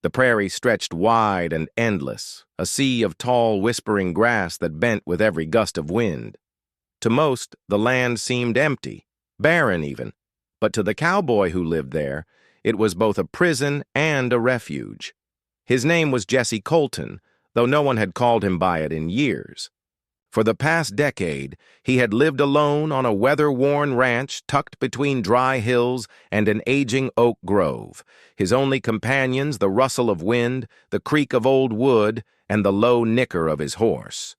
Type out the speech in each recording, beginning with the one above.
The prairie stretched wide and endless, a sea of tall, whispering grass that bent with every gust of wind. To most, the land seemed empty, barren even, but to the cowboy who lived there, it was both a prison and a refuge. His name was Jesse Colton, though no one had called him by it in years. For the past decade, he had lived alone on a weather-worn ranch tucked between dry hills and an aging oak grove, his only companions the rustle of wind, the creak of old wood, and the low nicker of his horse.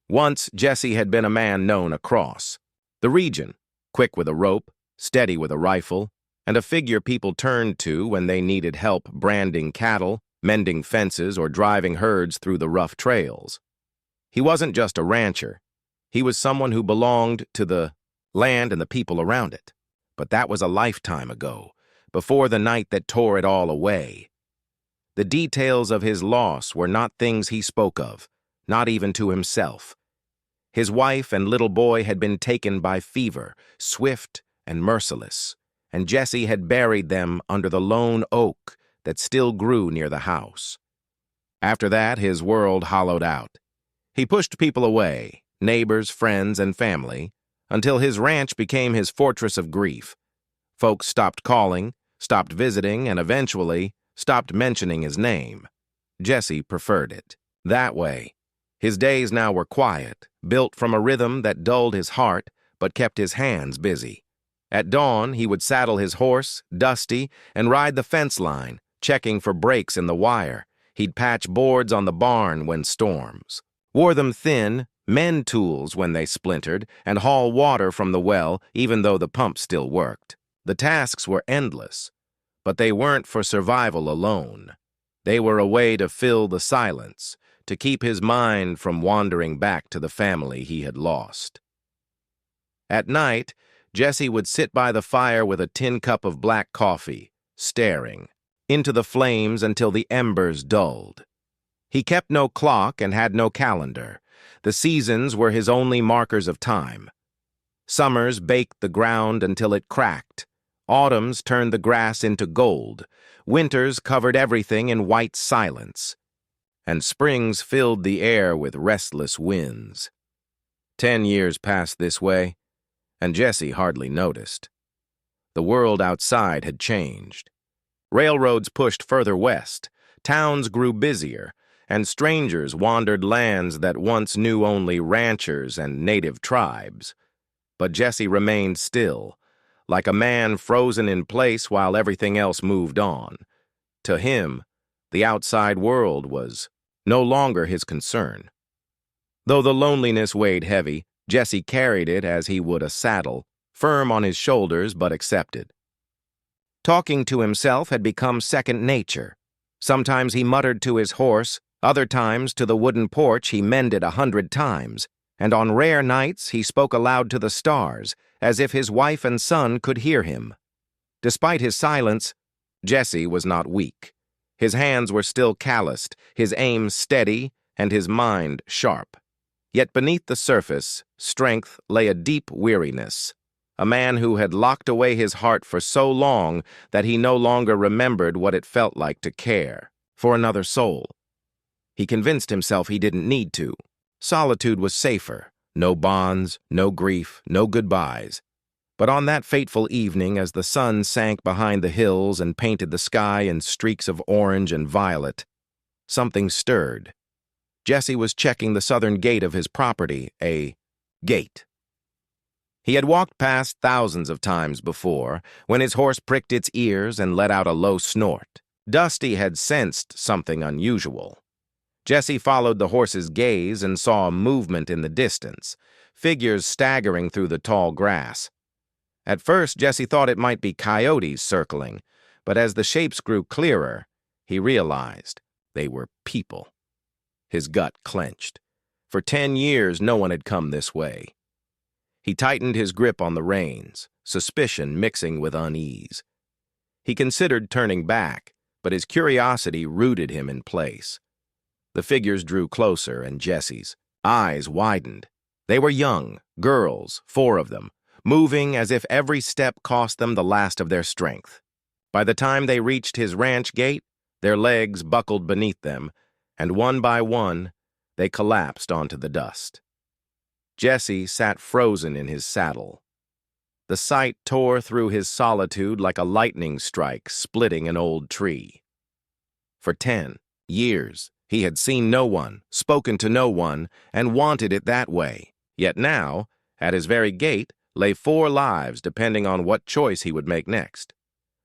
Once Jesse had been a man known across the region, quick with a rope, steady with a rifle, and a figure people turned to when they needed help branding cattle, mending fences, or driving herds through the rough trails. He wasn't just a rancher. He was someone who belonged to the land and the people around it. But that was a lifetime ago, before the night that tore it all away. The details of his loss were not things he spoke of, not even to himself. His wife and little boy had been taken by fever, swift and merciless, and Jesse had buried them under the lone oak that still grew near the house. After that, his world hollowed out. He pushed people away, neighbors, friends, and family, until his ranch became his fortress of grief. Folks stopped calling, stopped visiting, and eventually stopped mentioning his name. Jesse preferred it that way. His days now were quiet, built from a rhythm that dulled his heart but kept his hands busy. At dawn, he would saddle his horse, Dusty, and ride the fence line, checking for breaks in the wire. He'd patch boards on the barn when storms, wore them thin, mend tools when they splintered, and haul water from the well even though the pump still worked. The tasks were endless, but they weren't for survival alone. They were a way to fill the silence, to keep his mind from wandering back to the family he had lost. At night, Jesse would sit by the fire with a tin cup of black coffee, staring into the flames until the embers dulled. He kept no clock and had no calendar. The seasons were his only markers of time. Summers baked the ground until it cracked. Autumns turned the grass into gold. Winters covered everything in white silence. And springs filled the air with restless winds. 10 years passed this way, and Jesse hardly noticed. The world outside had changed. Railroads pushed further west, towns grew busier, and strangers wandered lands that once knew only ranchers and native tribes. But Jesse remained still, like a man frozen in place while everything else moved on. To him, the outside world was no longer his concern. Though the loneliness weighed heavy, Jesse carried it as he would a saddle, firm on his shoulders but accepted. Talking to himself had become second nature. Sometimes he muttered to his horse, other times to the wooden porch he mended 100 times, and on rare nights he spoke aloud to the stars, as if his wife and son could hear him. Despite his silence, Jesse was not weak. His hands were still calloused, his aim steady, and his mind sharp. Yet beneath the surface, strength lay a deep weariness. A man who had locked away his heart for so long that he no longer remembered what it felt like to care for another soul. He convinced himself he didn't need to. Solitude was safer. No bonds, no grief, no goodbyes. But on that fateful evening, as the sun sank behind the hills and painted the sky in streaks of orange and violet, something stirred. Jesse was checking the southern gate of his property, a gate. He had walked past thousands of times before, when his horse pricked its ears and let out a low snort. Dusty had sensed something unusual. Jesse followed the horse's gaze and saw a movement in the distance, figures staggering through the tall grass. At first, Jesse thought it might be coyotes circling, but as the shapes grew clearer, he realized they were people. His gut clenched. For 10 years, no one had come this way. He tightened his grip on the reins, suspicion mixing with unease. He considered turning back, but his curiosity rooted him in place. The figures drew closer, and Jesse's eyes widened. They were young, girls, 4 of them, moving as if every step cost them the last of their strength. By the time they reached his ranch gate, Their legs buckled beneath them, and one by one, they collapsed onto the dust. Jesse sat frozen in his saddle. The sight tore through his solitude like a lightning strike splitting an old tree. For 10 years, he had seen no one, spoken to no one, and wanted it that way. Yet now, at his very gate, lay 4 lives depending on what choice he would make next.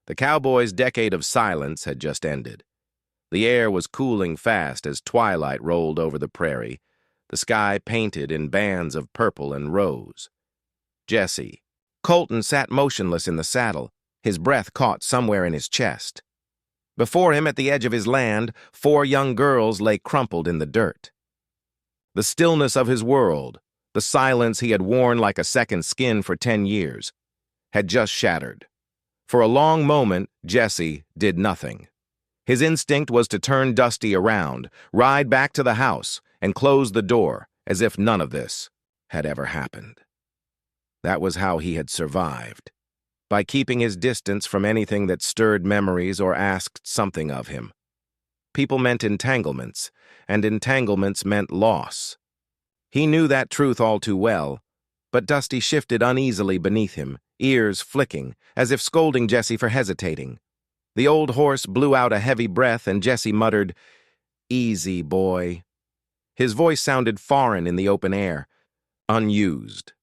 The cowboy's decade of silence had just ended. The air was cooling fast as twilight rolled over the prairie, the sky painted in bands of purple and rose. Jesse. Colton sat motionless in the saddle, his breath caught somewhere in his chest. Before him, at the edge of his land, 4 young girls lay crumpled in the dirt. The stillness of his world, the silence he had worn like a second skin for 10 years, had just shattered. For a long moment, Jesse did nothing. His instinct was to turn Dusty around, ride back to the house, and close the door, as if none of this had ever happened. That was how he had survived, by keeping his distance from anything that stirred memories or asked something of him. People meant entanglements, and entanglements meant loss. He knew that truth all too well, but Dusty shifted uneasily beneath him, ears flicking, as if scolding Jesse for hesitating. The old horse blew out a heavy breath, and Jesse muttered, "Easy, boy." His voice sounded foreign in the open air, unused,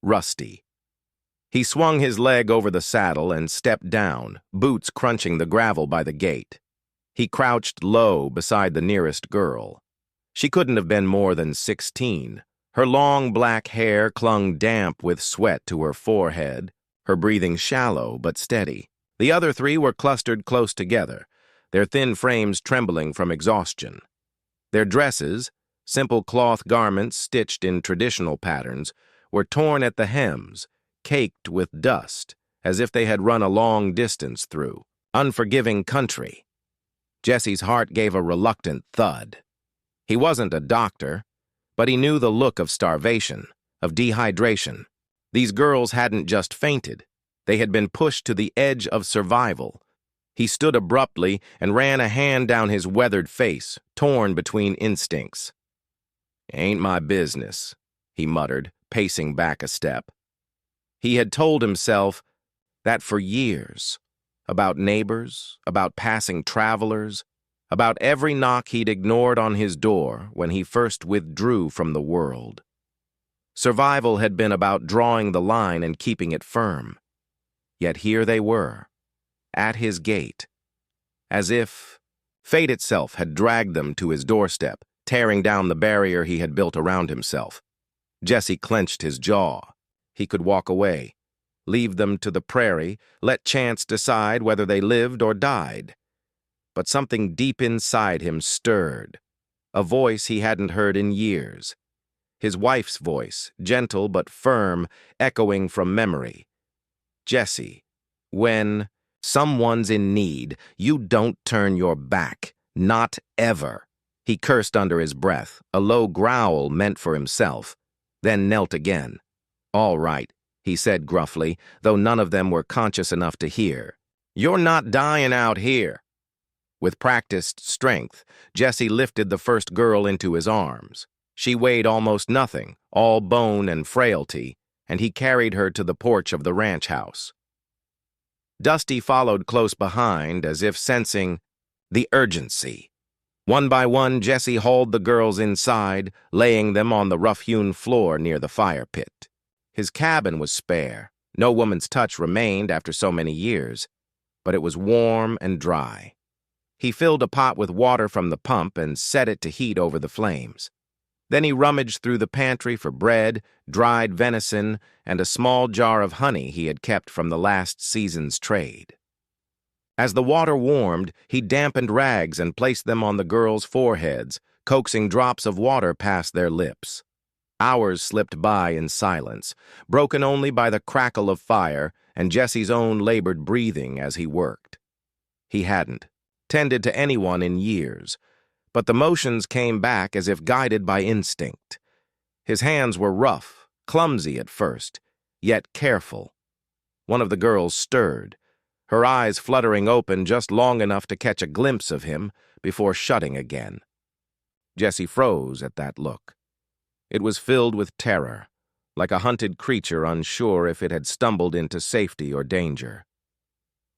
rusty. He swung his leg over the saddle and stepped down, boots crunching the gravel by the gate. He crouched low beside the nearest girl. She couldn't have been more than 16. Her long black hair clung damp with sweat to her forehead, her breathing shallow but steady. The other 3 were clustered close together, their thin frames trembling from exhaustion. Their dresses, simple cloth garments stitched in traditional patterns, were torn at the hems, caked with dust, as if they had run a long distance through unforgiving country. Jesse's heart gave a reluctant thud. He wasn't a doctor, but he knew the look of starvation, of dehydration. These girls hadn't just fainted. They had been pushed to the edge of survival. He stood abruptly and ran a hand down his weathered face, torn between instincts. "Ain't my business," he muttered, pacing back a step. He had told himself that for years, about neighbors, about passing travelers, about every knock he'd ignored on his door when he first withdrew from the world. Survival had been about drawing the line and keeping it firm. Yet here they were, at his gate, as if fate itself had dragged them to his doorstep, tearing down the barrier he had built around himself. Jesse clenched his jaw. He could walk away, leave them to the prairie, let chance decide whether they lived or died. But something deep inside him stirred, a voice he hadn't heard in years. His wife's voice, gentle but firm, echoing from memory. "Jesse, when someone's in need, you don't turn your back. Not ever." He cursed under his breath, a low growl meant for himself, then knelt again. "All right," he said gruffly, though none of them were conscious enough to hear. "You're not dying out here." With practiced strength, Jesse lifted the first girl into his arms. She weighed almost nothing, all bone and frailty, and he carried her to the porch of the ranch house. Dusty followed close behind, as if sensing the urgency. One by one, Jesse hauled the girls inside, laying them on the rough-hewn floor near the fire pit. His cabin was spare. No woman's touch remained after so many years, but it was warm and dry. He filled a pot with water from the pump and set it to heat over the flames. Then he rummaged through the pantry for bread, dried venison, and a small jar of honey he had kept from the last season's trade. As the water warmed, he dampened rags and placed them on the girls' foreheads, coaxing drops of water past their lips. Hours slipped by in silence, broken only by the crackle of fire and Jesse's own labored breathing as he worked. He hadn't tended to anyone in years, but the motions came back as if guided by instinct. His hands were rough, clumsy at first, yet careful. One of the girls stirred. her eyes fluttering open just long enough to catch a glimpse of him before shutting again. Jessie froze at that look. It was filled with terror, like a hunted creature unsure if it had stumbled into safety or danger.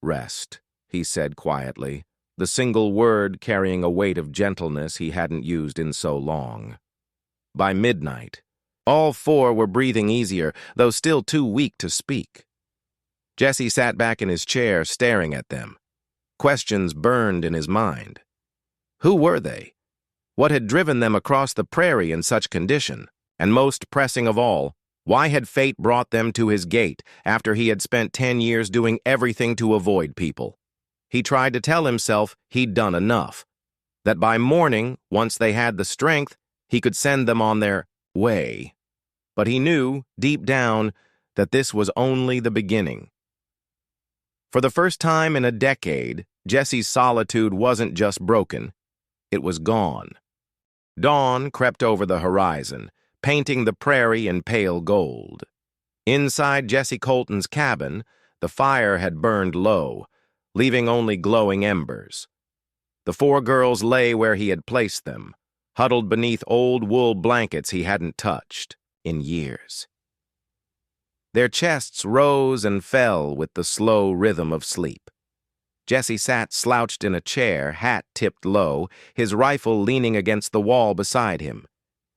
"Rest," he said quietly, the single word carrying a weight of gentleness he hadn't used in so long. By midnight, all four were breathing easier, though still too weak to speak. Jessie sat back in his chair, staring at them. Questions burned in his mind. Who were they? What had driven them across the prairie in such condition? And most pressing of all, why had fate brought them to his gate after he had spent 10 years doing everything to avoid people? He tried to tell himself he'd done enough, that by morning, once they had the strength, he could send them on their way. But he knew, deep down, that this was only the beginning. For the first time in a decade, Jessie's solitude wasn't just broken, it was gone. Dawn crept over the horizon, painting the prairie in pale gold. Inside Jessie Colton's cabin, the fire had burned low, leaving only glowing embers. The four girls lay where he had placed them, huddled beneath old wool blankets he hadn't touched in years. Their chests rose and fell with the slow rhythm of sleep. Jessie sat slouched in a chair, hat tipped low, his rifle leaning against the wall beside him.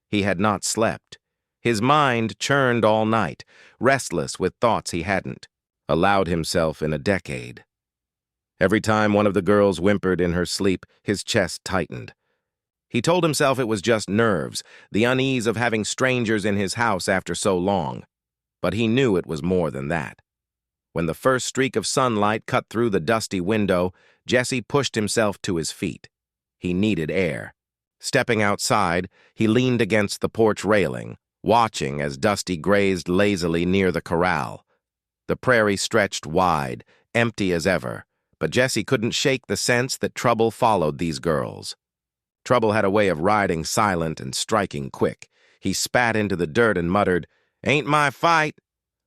He had not slept. His mind churned all night, restless with thoughts he hadn't allowed himself in a decade. Every time one of the girls whimpered in her sleep, his chest tightened. He told himself it was just nerves, the unease of having strangers in his house after so long. But he knew it was more than that. When the first streak of sunlight cut through the dusty window, Jessie pushed himself to his feet. He needed air. Stepping outside, he leaned against the porch railing, watching as Dusty grazed lazily near the corral. The prairie stretched wide, empty as ever, but Jessie couldn't shake the sense that trouble followed these girls. Trouble had a way of riding silent and striking quick. He spat into the dirt and muttered, "Ain't my fight."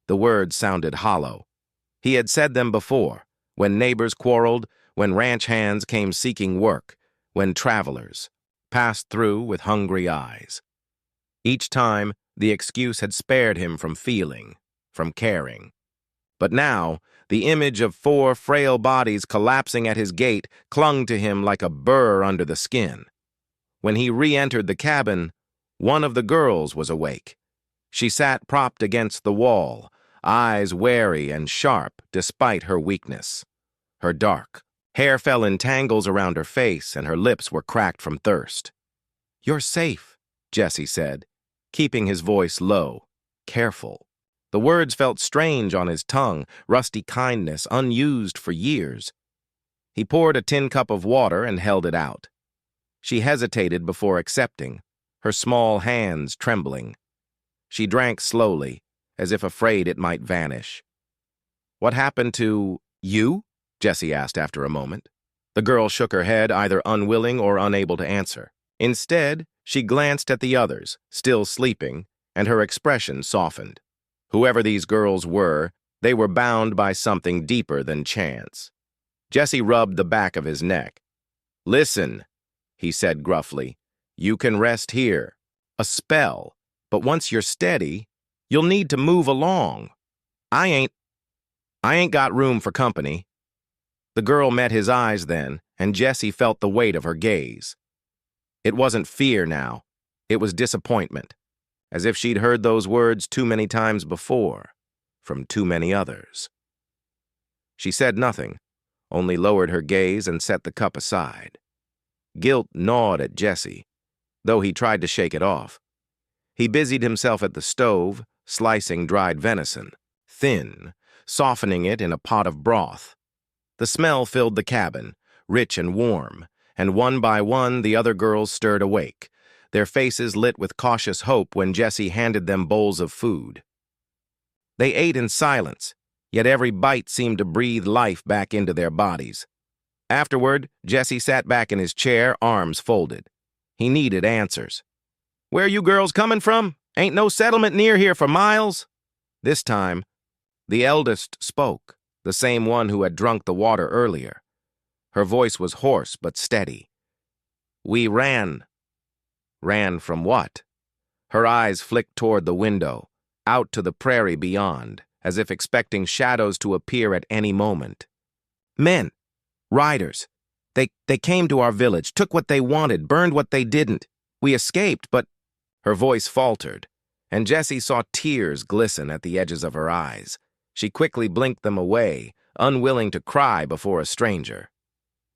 The words sounded hollow. He had said them before, when neighbors quarreled, when ranch hands came seeking work, when travelers passed through with hungry eyes. Each time, the excuse had spared him from feeling, from caring. But now, the image of four frail bodies collapsing at his gate clung to him like a burr under the skin. When he re-entered the cabin, one of the girls was awake. She sat propped against the wall, eyes wary and sharp despite her weakness. Her dark hair fell in tangles around her face and her lips were cracked from thirst. "You're safe," Jessie said, keeping his voice low, careful. The words felt strange on his tongue, rusty kindness, unused for years. He poured a tin cup of water and held it out. She hesitated before accepting, her small hands trembling. She drank slowly, as if afraid it might vanish. "What happened to you?" Jessie asked after a moment. The girl shook her head, either unwilling or unable to answer. Instead, she glanced at the others, still sleeping, and her expression softened. Whoever these girls were, they were bound by something deeper than chance. Jessie rubbed the back of his neck. "Listen," he said gruffly. "You can rest here. A spell. But once you're steady, you'll need to move along. I ain't got room for company." The girl met his eyes then, and Jessie felt the weight of her gaze. It wasn't fear now. It was disappointment, as if she'd heard those words too many times before, from too many others. She said nothing, only lowered her gaze and set the cup aside. Guilt gnawed at Jessie, though he tried to shake it off. He busied himself at the stove, slicing dried venison, thin, softening it in a pot of broth. The smell filled the cabin, rich and warm, and one by one the other girls stirred awake, their faces lit with cautious hope when Jessie handed them bowls of food. They ate in silence, yet every bite seemed to breathe life back into their bodies. Afterward, Jessie sat back in his chair, arms folded. He needed answers. "Where you girls coming from? Ain't no settlement near here for miles." This time, the eldest spoke. the same one who had drunk the water earlier. Her voice was hoarse but steady. "We ran." Ran from what? Her eyes flicked toward the window, out to the prairie beyond, as if expecting shadows to appear at any moment. "Men. Riders. They came to our village, took what they wanted, burned what they didn't. We escaped, but—" Her voice faltered, and Jessie saw tears glisten at the edges of her eyes. She quickly blinked them away, unwilling to cry before a stranger.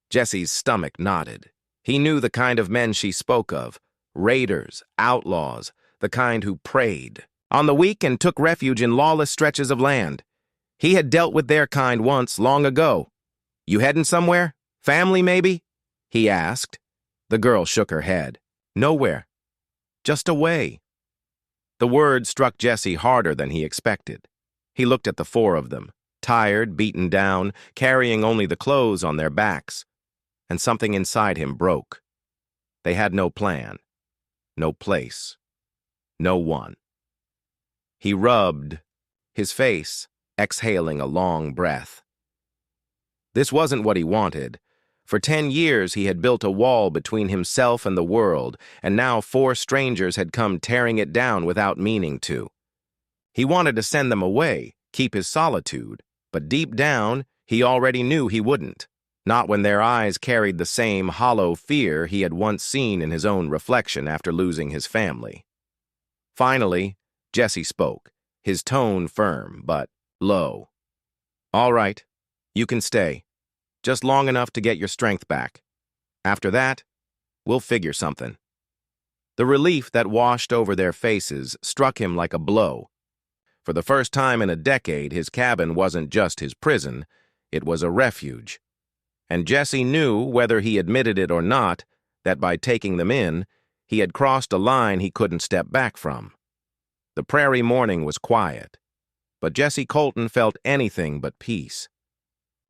Jessie's stomach knotted. He knew the kind of men she spoke of, raiders, outlaws, the kind who preyed on the weak and took refuge in lawless stretches of land. He had dealt with their kind once, long ago. "You heading somewhere? Family, maybe?" he asked. The girl shook her head. "Nowhere. Just away." The word struck Jessie harder than he expected. He looked at the four of them, tired, beaten down, carrying only the clothes on their backs, and something inside him broke. They had no plan, no place, no one. He rubbed his face, exhaling a long breath. This wasn't what he wanted. For 10 years he had built a wall between himself and the world, and now 4 strangers had come tearing it down without meaning to. He wanted to send them away, keep his solitude, but deep down he already knew he wouldn't, not when their eyes carried the same hollow fear he had once seen in his own reflection after losing his family. Finally, Jessie spoke, his tone firm but low. "All right, you can stay. Just long enough to get your strength back. After that, we'll figure something." The relief that washed over their faces struck him like a blow. For the first time in a decade, his cabin wasn't just his prison, it was a refuge. And Jessie knew, whether he admitted it or not, that by taking them in, he had crossed a line he couldn't step back from. The prairie morning was quiet, but Jessie Colton felt anything but peace.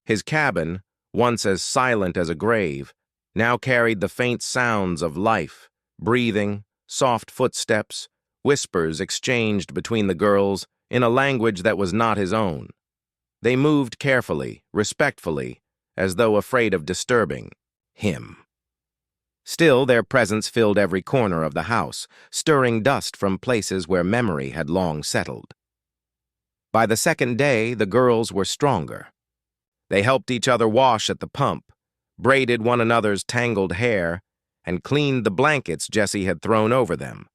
His cabin, once as silent as a grave, now carried the faint sounds of life, breathing, soft footsteps, whispers exchanged between the girls in a language that was not his own. They moved carefully, respectfully, as though afraid of disturbing him. Still, their presence filled every corner of the house, stirring dust from places where memory had long settled. By the second day, the girls were stronger. They helped each other wash at the pump, braided one another's tangled hair, and cleaned the blankets Jessie had thrown over them.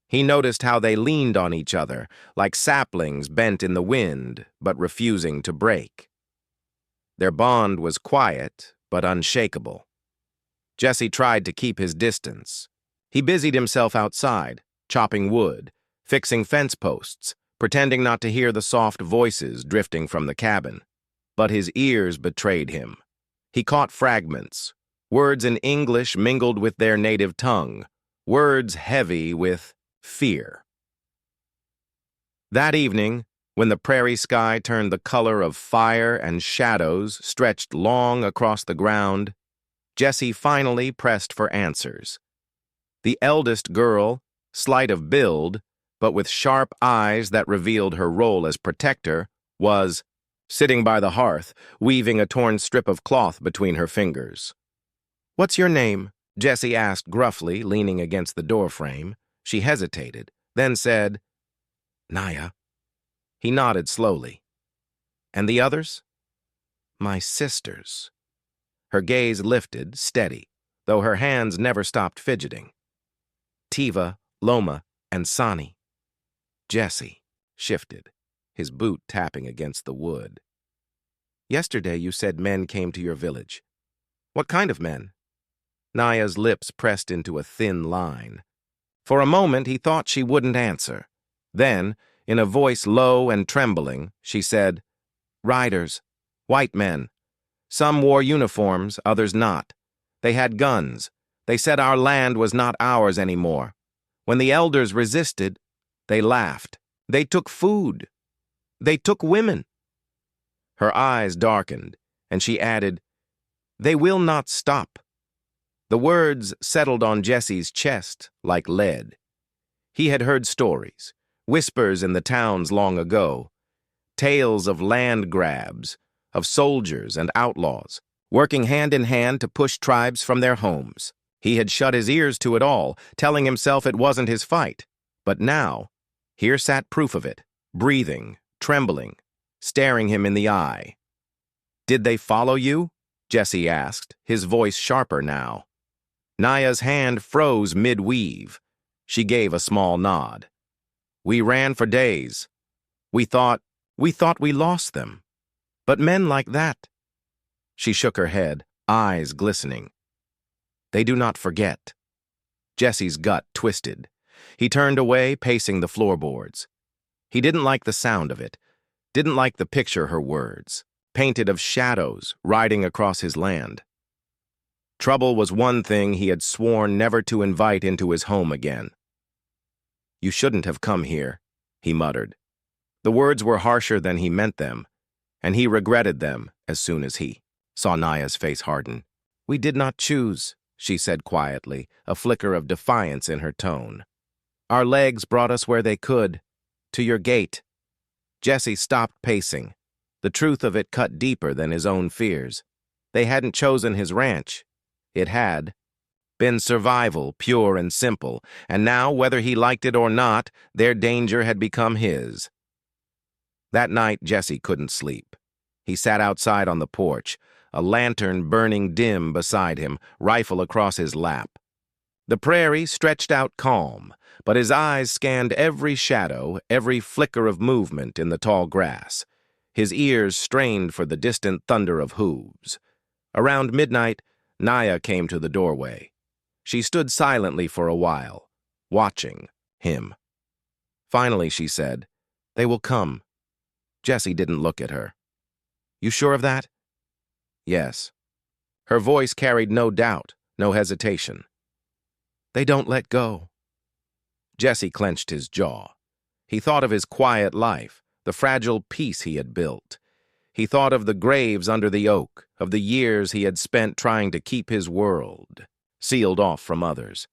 He noticed how they leaned on each other, like saplings bent in the wind, but refusing to break. Their bond was quiet, but unshakable. Jessie tried to keep his distance. He busied himself outside, chopping wood, fixing fence posts, pretending not to hear the soft voices drifting from the cabin. But his ears betrayed him. He caught fragments, words in English mingled with their native tongue, words heavy with fear. That evening, when the prairie sky turned the color of fire and shadows stretched long across the ground, Jessie finally pressed for answers. The eldest girl, slight of build, but with sharp eyes that revealed her role as protector, was sitting by the hearth, weaving a torn strip of cloth between her fingers. "What's your name?" Jessie asked gruffly, leaning against the doorframe. She hesitated, then said, "Naya." He nodded slowly. "And the others?" "My sisters." Her gaze lifted, steady, though her hands never stopped fidgeting. "Tiva, Loma, and Sani." Jessie shifted, his boot tapping against the wood. "Yesterday you said men came to your village. What kind of men?" Naya's lips pressed into a thin line. For a moment he thought she wouldn't answer. Then, in a voice low and trembling, she said, "Riders, white men. Some wore uniforms, others not. They had guns. They said our land was not ours anymore. When the elders resisted, they laughed. They took food. They took women." Her eyes darkened, and she added, "They will not stop." The words settled on Jessie's chest like lead. He had heard stories, whispers in the towns long ago, tales of land grabs, of soldiers and outlaws, working hand in hand to push tribes from their homes. He had shut his ears to it all, telling himself it wasn't his fight. But now, here sat proof of it, breathing, trembling, staring him in the eye. "Did they follow you?" Jesse asked, his voice sharper now. Naya's hand froze mid-weave. She gave a small nod. "We ran for days. We thought we lost them. But men like that—" She shook her head, eyes glistening. "They do not forget." Jesse's gut twisted. He turned away, pacing the floorboards. He didn't like the sound of it, didn't like the picture her words, painted of shadows riding across his land. Trouble was one thing he had sworn never to invite into his home again. "You shouldn't have come here," he muttered. The words were harsher than he meant them, and he regretted them as soon as he saw Naya's face harden. "We did not choose," she said quietly, a flicker of defiance in her tone. "Our legs brought us where they could, to your gate." Jesse stopped pacing. The truth of it cut deeper than his own fears. They hadn't chosen his ranch. It had been survival, pure and simple, and now, whether he liked it or not, their danger had become his. That night, Jesse couldn't sleep. He sat outside on the porch, a lantern burning dim beside him, rifle across his lap. The prairie stretched out calm, but his eyes scanned every shadow, every flicker of movement in the tall grass. His ears strained for the distant thunder of hooves. Around midnight, Naya came to the doorway. She stood silently for a while, watching him. Finally, she said, "They will come." Jesse didn't look at her. "You sure of that?" "Yes." Her voice carried no doubt, no hesitation. "They don't let go." Jesse clenched his jaw. He thought of his quiet life, the fragile peace he had built. He thought of the graves under the oak, of the years he had spent trying to keep his world sealed off from others.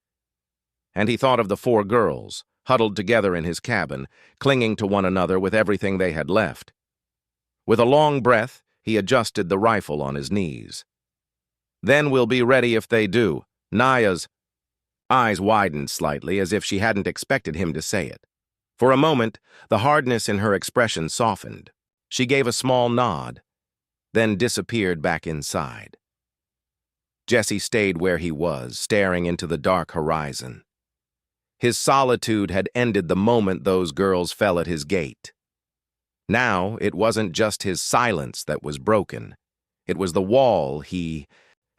And he thought of the 4 girls, huddled together in his cabin, clinging to one another with everything they had left. With a long breath, he adjusted the rifle on his knees. "Then we'll be ready if they do." Naya's eyes widened slightly, as if she hadn't expected him to say it. For a moment, the hardness in her expression softened. She gave a small nod, then disappeared back inside. Jesse stayed where he was, staring into the dark horizon. His solitude had ended the moment those girls fell at his gate. Now, it wasn't just his silence that was broken. It was the wall he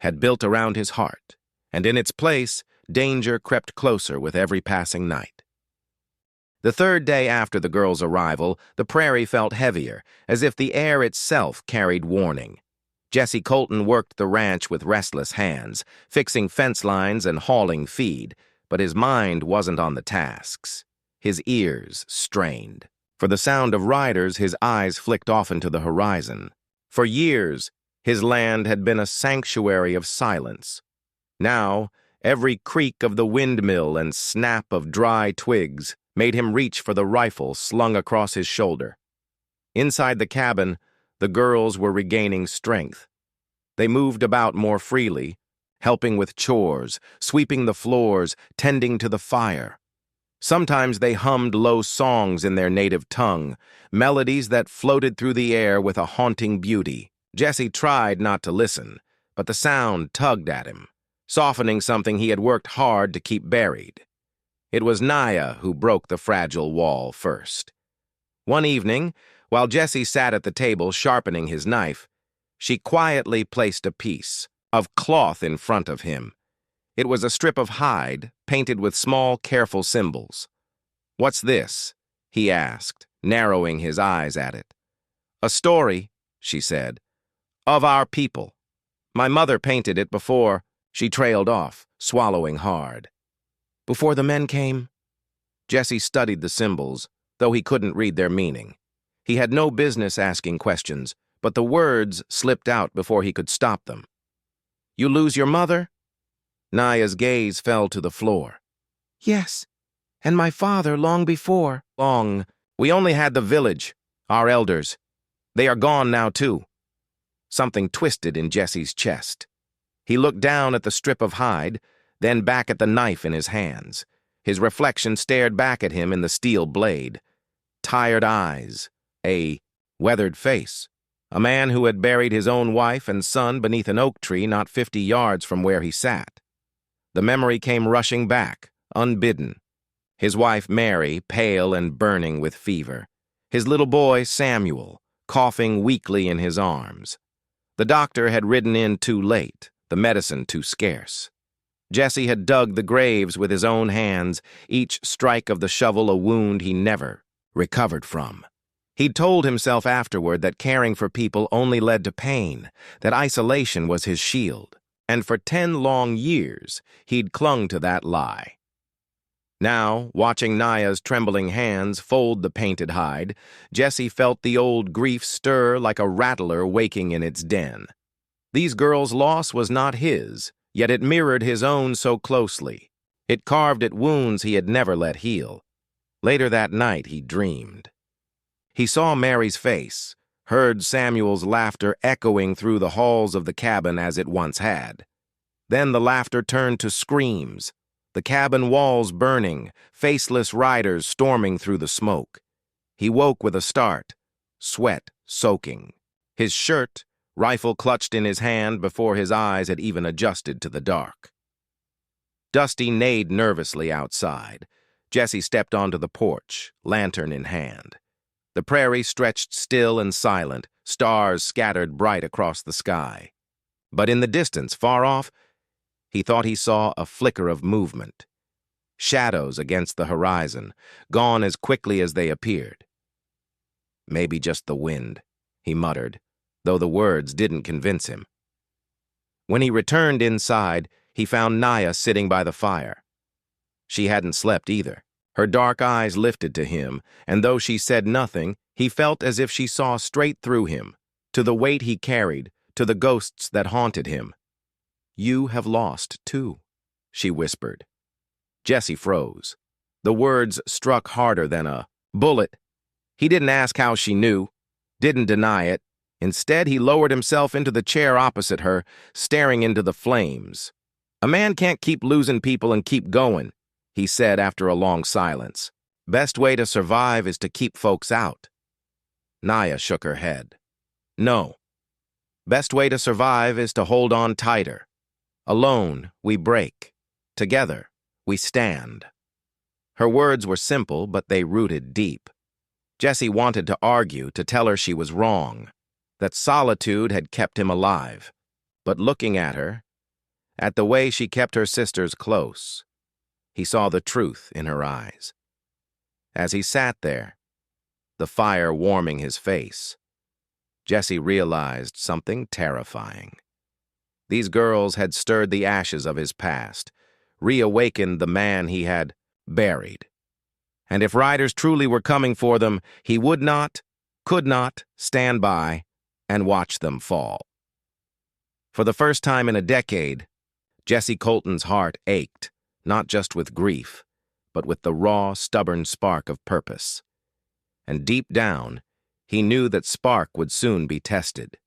had built around his heart, and in its place, danger crept closer with every passing night. The 3rd day after the girls' arrival, the prairie felt heavier, as if the air itself carried warning. Jesse Colton worked the ranch with restless hands, fixing fence lines and hauling feed, but his mind wasn't on the tasks. His ears strained. For the sound of riders, his eyes flicked off into the horizon. For years, his land had been a sanctuary of silence. Now, every creak of the windmill and snap of dry twigs made him reach for the rifle slung across his shoulder. Inside the cabin, the girls were regaining strength. They moved about more freely, helping with chores, sweeping the floors, tending to the fire. Sometimes they hummed low songs in their native tongue, melodies that floated through the air with a haunting beauty. Jesse tried not to listen, but the sound tugged at him, softening something he had worked hard to keep buried. It was Naya who broke the fragile wall first. One evening, while Jesse sat at the table sharpening his knife, she quietly placed a piece of cloth in front of him. It was a strip of hide, painted with small, careful symbols. "What's this?" he asked, narrowing his eyes at it. "A story," she said, "of our people. My mother painted it before." She trailed off, swallowing hard. "Before the men came?" Jesse studied the symbols, though he couldn't read their meaning. He had no business asking questions, but the words slipped out before he could stop them. "You lose your mother?" Naya's gaze fell to the floor. "Yes, and my father long before." "Long. We only had the village, our elders. They are gone now, too." Something twisted in Jesse's chest. He looked down at the strip of hide, then back at the knife in his hands. His reflection stared back at him in the steel blade. Tired eyes, a weathered face. A man who had buried his own wife and son beneath an oak tree not 50 yards from where he sat. The memory came rushing back, unbidden. His wife Mary, pale and burning with fever. His little boy Samuel, coughing weakly in his arms. The doctor had ridden in too late, the medicine too scarce. Jesse had dug the graves with his own hands, each strike of the shovel a wound he never recovered from. He'd told himself afterward that caring for people only led to pain, that isolation was his shield, and for 10 long years he'd clung to that lie. Now, watching Naya's trembling hands fold the painted hide, Jesse felt the old grief stir like a rattler waking in its den. These girls' loss was not his, yet it mirrored his own so closely. It carved at wounds he had never let heal. Later that night, he dreamed. He saw Mary's face, heard Samuel's laughter echoing through the halls of the cabin as it once had. Then the laughter turned to screams, the cabin walls burning, faceless riders storming through the smoke. He woke with a start, sweat soaking. His shirt, rifle clutched in his hand before his eyes had even adjusted to the dark. Dusty neighed nervously outside. Jesse stepped onto the porch, lantern in hand. The prairie stretched still and silent, stars scattered bright across the sky. But in the distance, far off, he thought he saw a flicker of movement. Shadows against the horizon, gone as quickly as they appeared. Maybe just the wind, he muttered, though the words didn't convince him. When he returned inside, he found Naya sitting by the fire. She hadn't slept either. Her dark eyes lifted to him, and though she said nothing, he felt as if she saw straight through him, to the weight he carried, to the ghosts that haunted him. "You have lost, too," she whispered. Jesse froze. The words struck harder than a bullet. He didn't ask how she knew, didn't deny it. Instead, he lowered himself into the chair opposite her, staring into the flames. "A man can't keep losing people and keep going," he said after a long silence. "Best way to survive is to keep folks out." Naya shook her head. "No. Best way to survive is to hold on tighter. Alone, we break. Together, we stand." Her words were simple, but they rooted deep. Jesse wanted to argue, to tell her she was wrong, that solitude had kept him alive. But looking at her, at the way she kept her sisters close, he saw the truth in her eyes. As he sat there, the fire warming his face, Jesse realized something terrifying. These girls had stirred the ashes of his past, reawakened the man he had buried. And if riders truly were coming for them, he would not, could not, stand by and watch them fall. For the first time in a decade, Jesse Colton's heart ached, not just with grief, but with the raw, stubborn spark of purpose. And deep down, he knew that spark would soon be tested.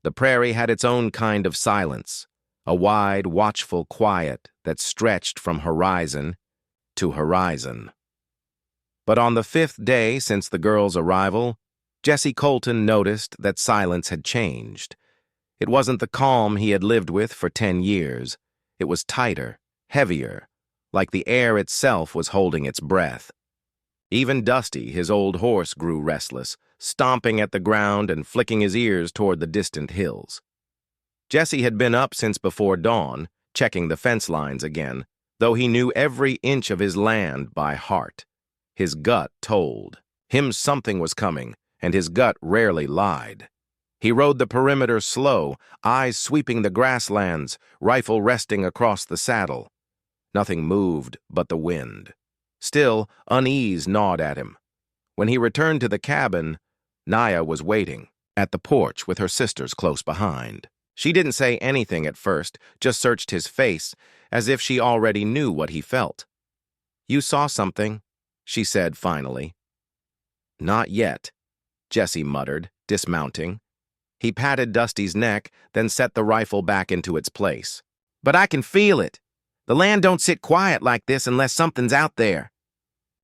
The prairie had its own kind of silence, a wide, watchful quiet that stretched from horizon to horizon. But on the 5th day since the girls' arrival, Jesse Colton noticed that silence had changed. It wasn't the calm he had lived with for 10 years. It was tighter, heavier, like the air itself was holding its breath. Even Dusty, his old horse, grew restless, stomping at the ground and flicking his ears toward the distant hills. Jesse had been up since before dawn, checking the fence lines again, though he knew every inch of his land by heart. His gut told him something was coming, and his gut rarely lied. He rode the perimeter slow, eyes sweeping the grasslands, rifle resting across the saddle. Nothing moved but the wind. Still, unease gnawed at him. When he returned to the cabin, Naya was waiting at the porch with her sisters close behind. She didn't say anything at first, just searched his face, as if she already knew what he felt. "You saw something," she said finally. "Not yet," Jesse muttered, dismounting. He patted Dusty's neck, then set the rifle back into its place. "But I can feel it. The land don't sit quiet like this unless something's out there."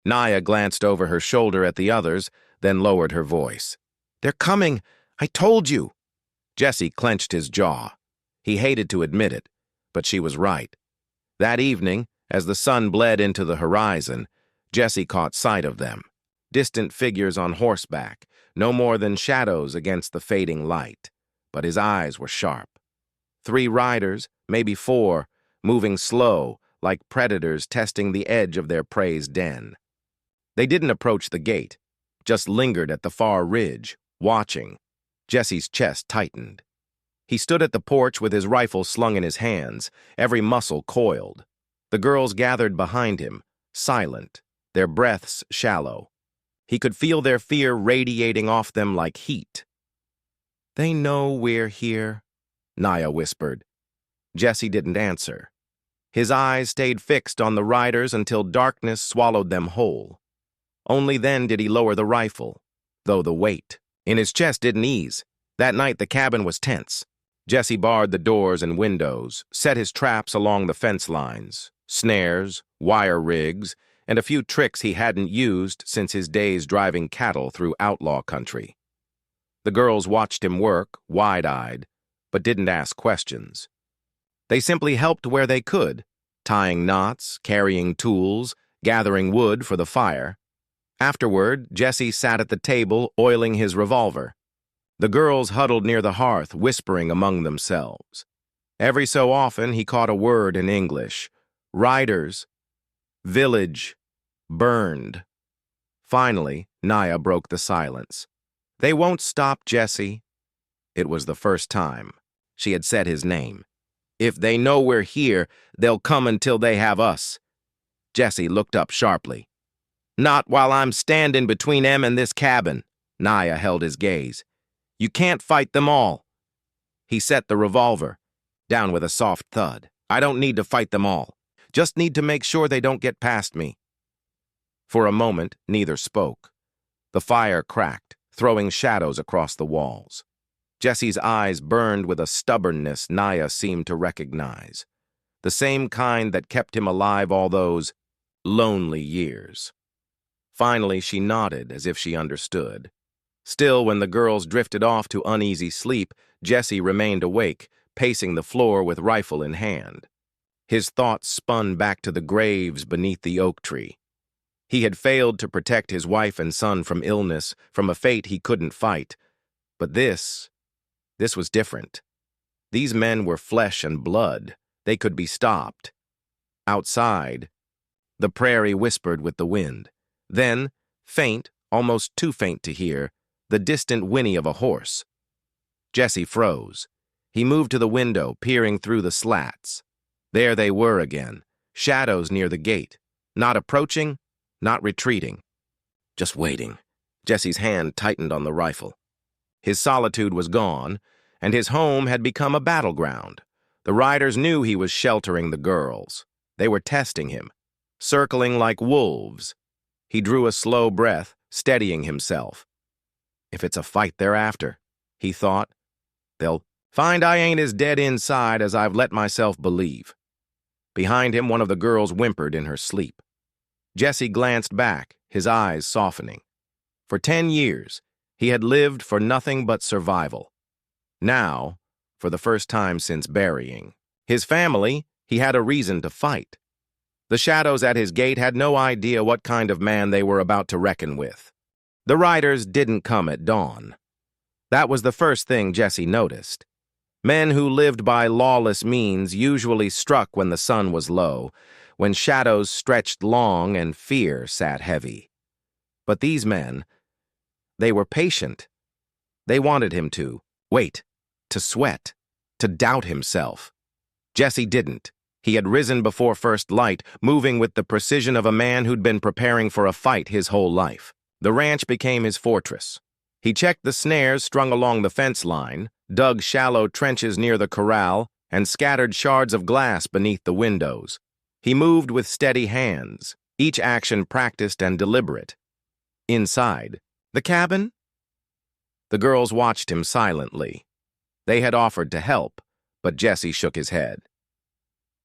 Naya glanced over her shoulder at the others, then lowered her voice. "They're coming. I told you." Jesse clenched his jaw. He hated to admit it, but she was right. That evening, as the sun bled into the horizon, Jesse caught sight of them. Distant figures on horseback, no more than shadows against the fading light. But his eyes were sharp. 3 riders, maybe 4, moving slow, like predators testing the edge of their prey's den. They didn't approach the gate, just lingered at the far ridge, watching. Jesse's chest tightened. He stood at the porch with his rifle slung in his hands, every muscle coiled. The girls gathered behind him, silent, their breaths shallow. He could feel their fear radiating off them like heat. "They know we're here," Naya whispered. Jesse didn't answer. His eyes stayed fixed on the riders until darkness swallowed them whole. Only then did he lower the rifle, though the weight in his chest didn't ease. That night the cabin was tense. Jesse barred the doors and windows, set his traps along the fence lines, snares, wire rigs, and a few tricks he hadn't used since his days driving cattle through outlaw country. The girls watched him work, wide-eyed, but didn't ask questions. They simply helped where they could, tying knots, carrying tools, gathering wood for the fire. Afterward, Jesse sat at the table, oiling his revolver. The girls huddled near the hearth, whispering among themselves. Every so often, he caught a word in English. Riders. Village. Burned. Finally, Naya broke the silence. "They won't stop, Jesse." It was the first time she had said his name. "If they know we're here, they'll come until they have us." Jesse looked up sharply. "Not while I'm standing between em and this cabin." Naya held his gaze. "You can't fight them all." He set the revolver down with a soft thud. "I don't need to fight them all. Just need to make sure they don't get past me." For a moment, neither spoke. The fire cracked, throwing shadows across the walls. Jesse's eyes burned with a stubbornness Naya seemed to recognize, the same kind that kept him alive all those lonely years. Finally, she nodded as if she understood. Still, when the girls drifted off to uneasy sleep, Jesse remained awake, pacing the floor with rifle in hand. His thoughts spun back to the graves beneath the oak tree. He had failed to protect his wife and son from illness, from a fate he couldn't fight. But this was different. These men were flesh and blood. They could be stopped. Outside, the prairie whispered with the wind. Then, faint, almost too faint to hear, the distant whinny of a horse. Jesse froze. He moved to the window, peering through the slats. There they were again, shadows near the gate, not approaching, not retreating. Just waiting. Jesse's hand tightened on the rifle. His solitude was gone, and his home had become a battleground. The riders knew he was sheltering the girls. They were testing him, circling like wolves. He drew a slow breath, steadying himself. If it's a fight they're after, he thought, they'll find I ain't as dead inside as I've let myself believe. Behind him, one of the girls whimpered in her sleep. Jesse glanced back, his eyes softening. For 10 years, he had lived for nothing but survival. Now, for the first time since burying his family, he had a reason to fight. The shadows at his gate had no idea what kind of man they were about to reckon with. The riders didn't come at dawn. That was the first thing Jesse noticed. Men who lived by lawless means usually struck when the sun was low, when shadows stretched long and fear sat heavy. But these men, they were patient. They wanted him to wait, to sweat, to doubt himself. Jesse didn't. He had risen before first light, moving with the precision of a man who'd been preparing for a fight his whole life. The ranch became his fortress. He checked the snares strung along the fence line, dug shallow trenches near the corral, and scattered shards of glass beneath the windows. He moved with steady hands, each action practiced and deliberate. Inside, the cabin? The girls watched him silently, They had offered to help, but Jesse shook his head.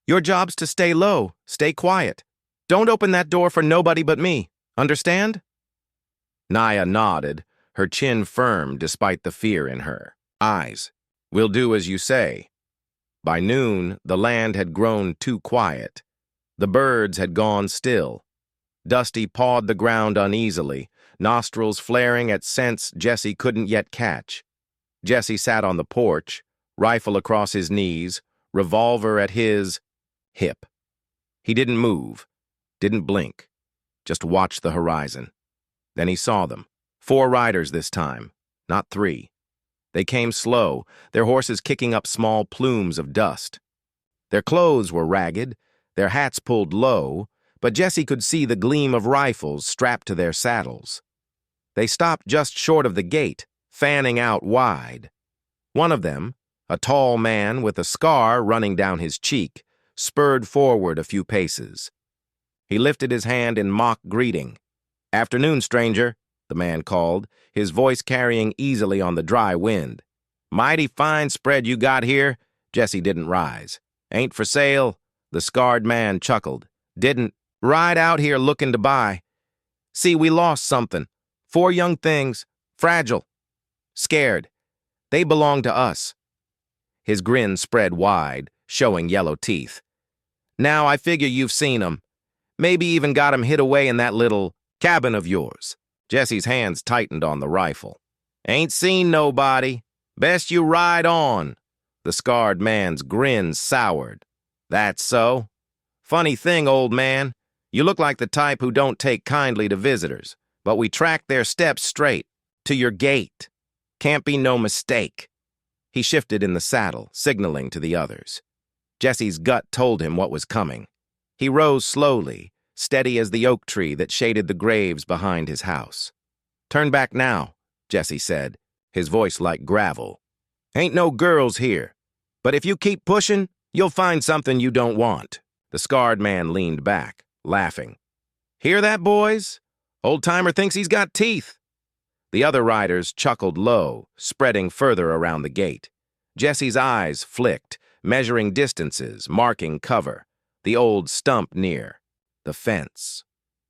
Your job's to stay low, stay quiet. Don't open that door for nobody but me. Understand? Naya nodded, her chin firm despite the fear in her eyes. We'll do as you say. By noon, the land had grown too quiet. The birds had gone still. Dusty pawed the ground uneasily, nostrils flaring at scents Jesse couldn't yet catch. Jesse sat on the porch, rifle across his knees, revolver at his hip. He didn't move, didn't blink, just watched the horizon. Then he saw them. 4 riders this time, not 3. They came slow, their horses kicking up small plumes of dust. Their clothes were ragged, their hats pulled low, but Jesse could see the gleam of rifles strapped to their saddles. They stopped just short of the gate, fanning out wide. One of them, a tall man with a scar running down his cheek, spurred forward a few paces. He lifted his hand in mock greeting. "Afternoon, stranger," the man called, his voice carrying easily on the dry wind. "Mighty fine spread you got here." Jesse didn't rise. "Ain't for sale?" The scarred man chuckled. "Didn't ride out here looking to buy. See, we lost something. 4 young things, fragile, scared. They belong to us." His grin spread wide, showing yellow teeth. "Now I figure you've seen 'em. Maybe even got 'em hid away in that little cabin of yours." Jesse's hands tightened on the rifle. "Ain't seen nobody. Best you ride on." The scarred man's grin soured. "That's so. Funny thing, old man. You look like the type who don't take kindly to visitors, but we tracked their steps straight to your gate. Can't be no mistake." He shifted in the saddle, signaling to the others. Jesse's gut told him what was coming. He rose slowly, steady as the oak tree that shaded the graves behind his house. "Turn back now," Jesse said, his voice like gravel. "Ain't no girls here, but if you keep pushing, you'll find something you don't want." The scarred man leaned back, laughing. "Hear that, boys? Old-timer thinks he's got teeth." The other riders chuckled low, spreading further around the gate. Jesse's eyes flicked, measuring distances, marking cover. The old stump near, the fence,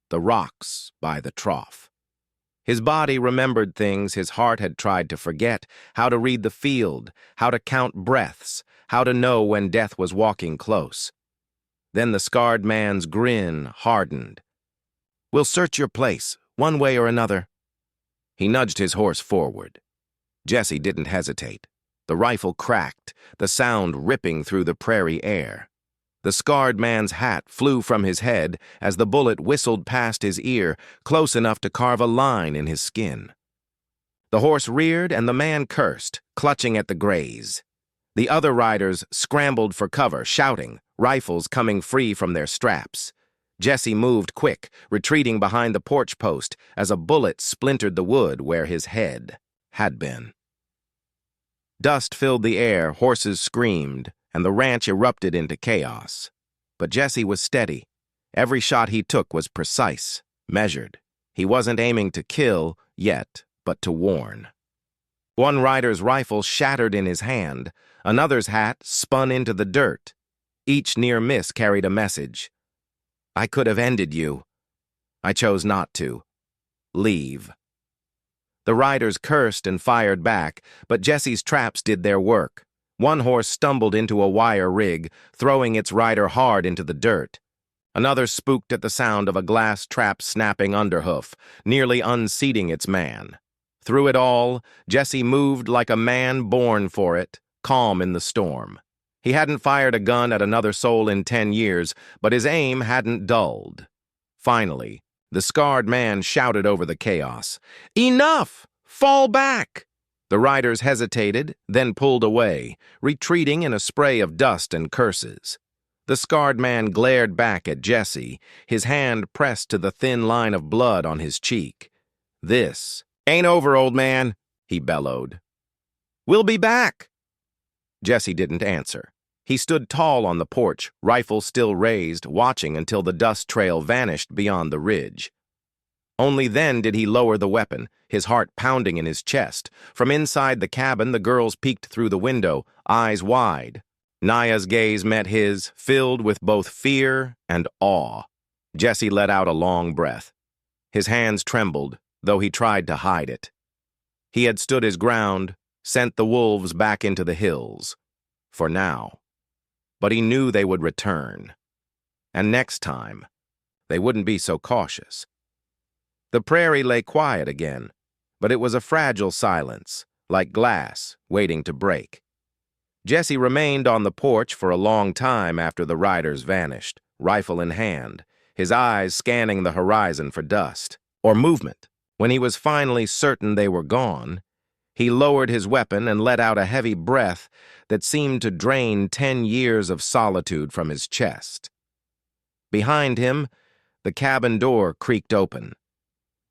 the rocks by the trough. His body remembered things his heart had tried to forget, how to read the field, how to count breaths, how to know when death was walking close. Then the scarred man's grin hardened. "We'll search your place, one way or another." He nudged his horse forward. Jesse didn't hesitate. The rifle cracked, the sound ripping through the prairie air. The scarred man's hat flew from his head as the bullet whistled past his ear, close enough to carve a line in his skin. The horse reared and the man cursed, clutching at the graze. The other riders scrambled for cover, shouting, rifles coming free from their straps. Jesse moved quick, retreating behind the porch post as a bullet splintered the wood where his head had been. Dust filled the air, horses screamed, and the ranch erupted into chaos. But Jesse was steady. Every shot he took was precise, measured. He wasn't aiming to kill yet, but to warn. One rider's rifle shattered in his hand, another's hat spun into the dirt. Each near miss carried a message. "I could have ended you. I chose not to. Leave." The riders cursed and fired back, but Jesse's traps did their work. One horse stumbled into a wire rig, throwing its rider hard into the dirt. Another spooked at the sound of a glass trap snapping underhoof, nearly unseating its man. Through it all, Jesse moved like a man born for it, calm in the storm. He hadn't fired a gun at another soul in 10 years, but his aim hadn't dulled. Finally, the scarred man shouted over the chaos, "Enough! Fall back!" The riders hesitated, then pulled away, retreating in a spray of dust and curses. The scarred man glared back at Jesse, his hand pressed to the thin line of blood on his cheek. "This ain't over, old man," he bellowed. "We'll be back." Jesse didn't answer. He stood tall on the porch, rifle still raised, watching until the dust trail vanished beyond the ridge. Only then did he lower the weapon, his heart pounding in his chest. From inside the cabin, the girls peeked through the window, eyes wide. Naya's gaze met his, filled with both fear and awe. Jesse let out a long breath. His hands trembled, though he tried to hide it. He had stood his ground, sent the wolves back into the hills. For now. But he knew they would return. And next time, they wouldn't be so cautious. The prairie lay quiet again, but it was a fragile silence, like glass, waiting to break. Jesse remained on the porch for a long time after the riders vanished, rifle in hand, his eyes scanning the horizon for dust or movement. When he was finally certain they were gone, he lowered his weapon and let out a heavy breath that seemed to drain 10 years of solitude from his chest. Behind him, the cabin door creaked open.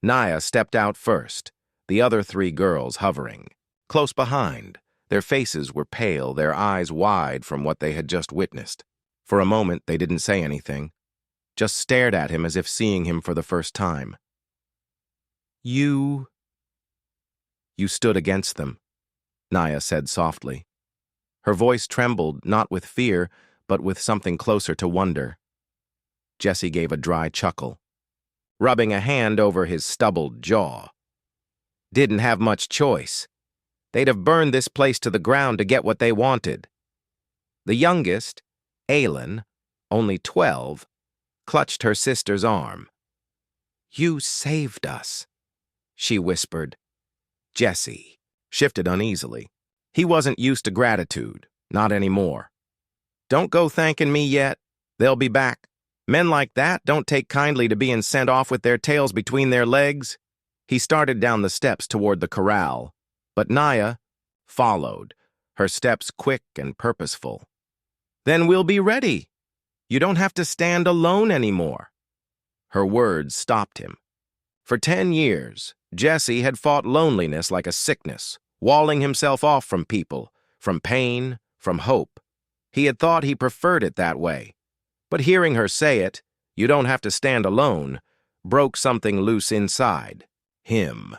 Naya stepped out first, the other 3 girls hovering. Close behind, their faces were pale, their eyes wide from what they had just witnessed. For a moment, they didn't say anything, just stared at him as if seeing him for the first time. You stood against them, Naya said softly. Her voice trembled, not with fear, but with something closer to wonder. Jesse gave a dry chuckle, rubbing a hand over his stubbled jaw. Didn't have much choice. They'd have burned this place to the ground to get what they wanted. The youngest, Aylin, only 12, clutched her sister's arm. You saved us, she whispered. Jesse shifted uneasily. He wasn't used to gratitude, not anymore. Don't go thanking me yet. They'll be back. Men like that don't take kindly to being sent off with their tails between their legs. He started down the steps toward the corral, but Naya followed, her steps quick and purposeful. Then we'll be ready. You don't have to stand alone anymore. Her words stopped him. For 10 years, Jesse had fought loneliness like a sickness, walling himself off from people, from pain, from hope. He had thought he preferred it that way. But hearing her say it, you don't have to stand alone, broke something loose inside. Him.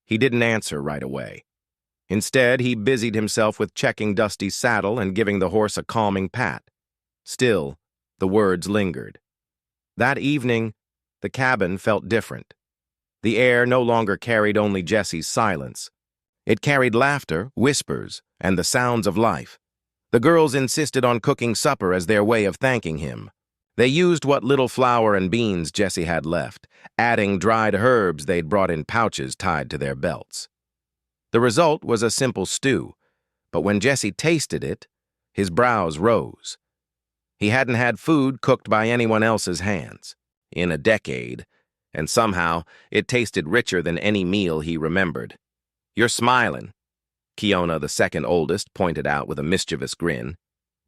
He didn't answer right away. Instead, he busied himself with checking Dusty's saddle and giving the horse a calming pat. Still, the words lingered. That evening, the cabin felt different. The air no longer carried only Jesse's silence. It carried laughter, whispers, and the sounds of life. The girls insisted on cooking supper as their way of thanking him. They used what little flour and beans Jesse had left, adding dried herbs they'd brought in pouches tied to their belts. The result was a simple stew, but when Jesse tasted it, his brows rose. He hadn't had food cooked by anyone else's hands in a decade, and somehow it tasted richer than any meal he remembered. You're smiling, Kiona, the second oldest, pointed out with a mischievous grin.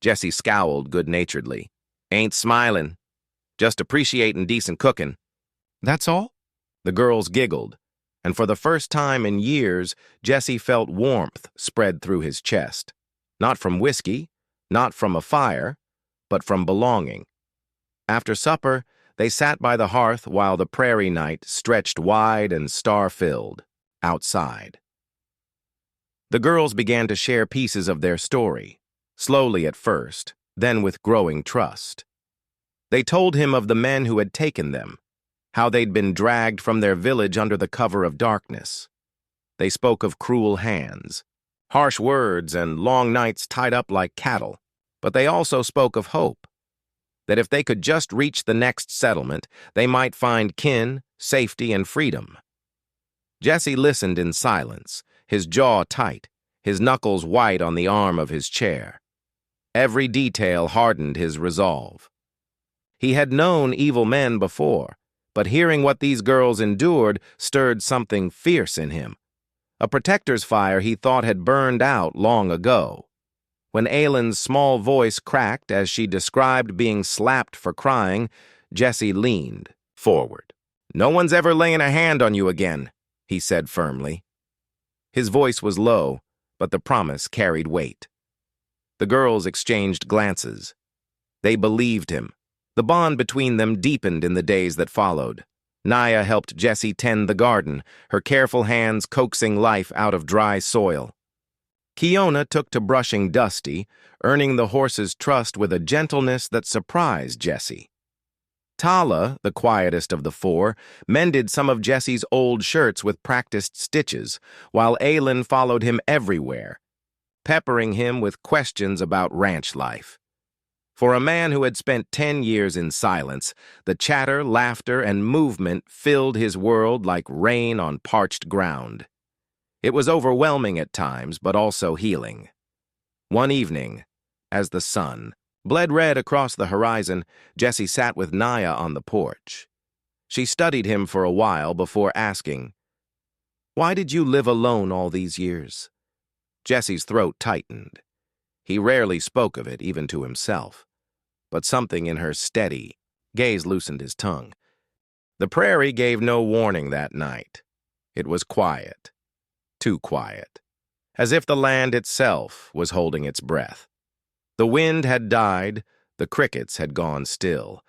Jesse scowled good-naturedly. Ain't smiling, just appreciating decent cooking. That's all? The girls giggled, and for the first time in years, Jesse felt warmth spread through his chest. Not from whiskey, not from a fire, but from belonging. After supper, they sat by the hearth while the prairie night stretched wide and star-filled outside. The girls began to share pieces of their story, slowly at first, then with growing trust. They told him of the men who had taken them, how they'd been dragged from their village under the cover of darkness. They spoke of cruel hands, harsh words, and long nights tied up like cattle, but they also spoke of hope, that if they could just reach the next settlement, they might find kin, safety, and freedom. Jesse listened in silence, his jaw tight, his knuckles white on the arm of his chair. Every detail hardened his resolve. He had known evil men before, but hearing what these girls endured stirred something fierce in him. A protector's fire he thought had burned out long ago. When Aylin's small voice cracked as she described being slapped for crying, Jesse leaned forward. No one's ever laying a hand on you again, he said firmly. His voice was low, but the promise carried weight. The girls exchanged glances. They believed him. The bond between them deepened in the days that followed. Naya helped Jesse tend the garden, her careful hands coaxing life out of dry soil. Kiona took to brushing Dusty, earning the horse's trust with a gentleness that surprised Jesse. Tala, the quietest of the four, mended some of Jesse's old shirts with practiced stitches, while Aylin followed him everywhere, peppering him with questions about ranch life. For a man who had spent 10 years in silence, the chatter, laughter, and movement filled his world like rain on parched ground. It was overwhelming at times, but also healing. One evening, as the sun bled red across the horizon, Jesse sat with Naya on the porch. She studied him for a while before asking, "Why did you live alone all these years?" Jesse's throat tightened. He rarely spoke of it, even to himself. But something in her steady gaze loosened his tongue. The prairie gave no warning that night. It was quiet, too quiet, as if the land itself was holding its breath. The wind had died, the crickets had gone still,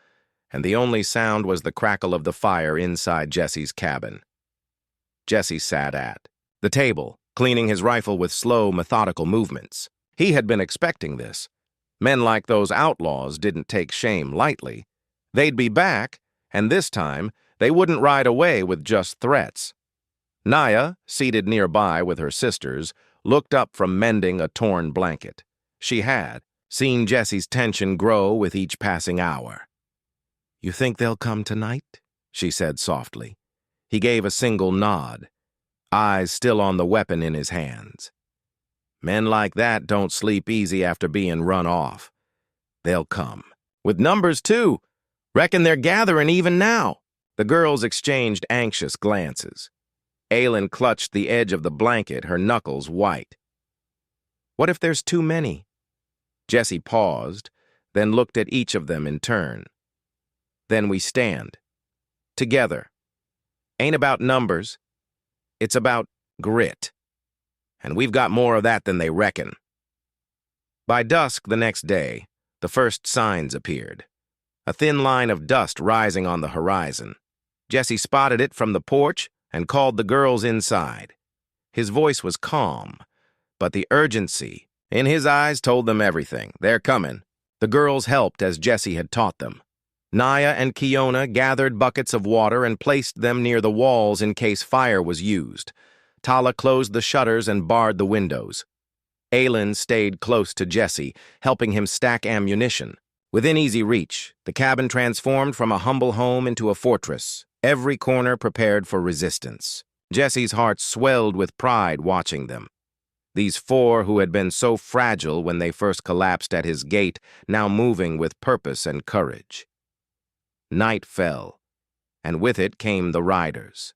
and the only sound was the crackle of the fire inside Jesse's cabin. Jesse sat at the table, cleaning his rifle with slow, methodical movements. He had been expecting this. Men like those outlaws didn't take shame lightly. They'd be back, and this time they wouldn't ride away with just threats. Naya, seated nearby with her sisters, looked up from mending a torn blanket. She had seen Jesse's tension grow with each passing hour. "You think they'll come tonight?" she said softly. He gave a single nod, eyes still on the weapon in his hands. "Men like that don't sleep easy after being run off. They'll come. With numbers, too. Reckon they're gathering even now." The girls exchanged anxious glances. Aylin clutched the edge of the blanket, her knuckles white. "What if there's too many?" Jesse paused, then looked at each of them in turn. "Then we stand. Together. Ain't about numbers. It's about grit. And we've got more of that than they reckon." By dusk the next day, the first signs appeared. A thin line of dust rising on the horizon. Jesse spotted it from the porch and called the girls inside. His voice was calm, but the urgency in his eyes told them everything. They're coming. The girls helped as Jesse had taught them. Naya and Kiona gathered buckets of water and placed them near the walls in case fire was used. Tala closed the shutters and barred the windows. Aylin stayed close to Jesse, helping him stack ammunition. Within easy reach, the cabin transformed from a humble home into a fortress, every corner prepared for resistance. Jesse's heart swelled with pride watching them. These four who had been so fragile when they first collapsed at his gate, now moving with purpose and courage. Night fell, and with it came the riders.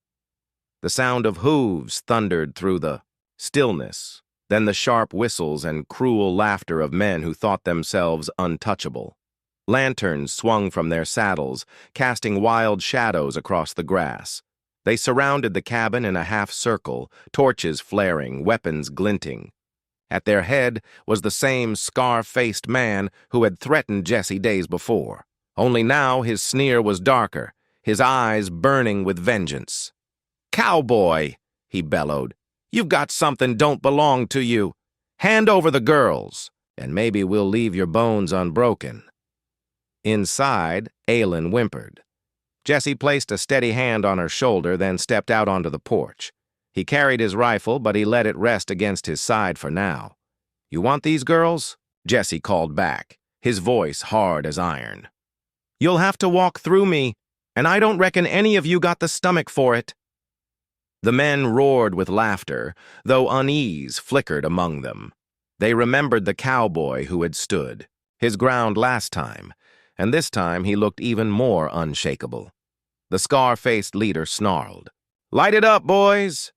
The sound of hooves thundered through the stillness, then the sharp whistles and cruel laughter of men who thought themselves untouchable. Lanterns swung from their saddles, casting wild shadows across the grass. They surrounded the cabin in a half-circle, torches flaring, weapons glinting. At their head was the same scar-faced man who had threatened Jesse days before. Only now his sneer was darker, his eyes burning with vengeance. "Cowboy," he bellowed, "you've got something don't belong to you. Hand over the girls, and maybe we'll leave your bones unbroken." Inside, Aylin whimpered. Jesse placed a steady hand on her shoulder, then stepped out onto the porch. He carried his rifle, but he let it rest against his side for now. "You want these girls?" Jesse called back, his voice hard as iron. "You'll have to walk through me, and I don't reckon any of you got the stomach for it." The men roared with laughter, though unease flickered among them. They remembered the cowboy who had stood his ground last time, and this time he looked even more unshakable. The scar-faced leader snarled, "Light it up, boys!"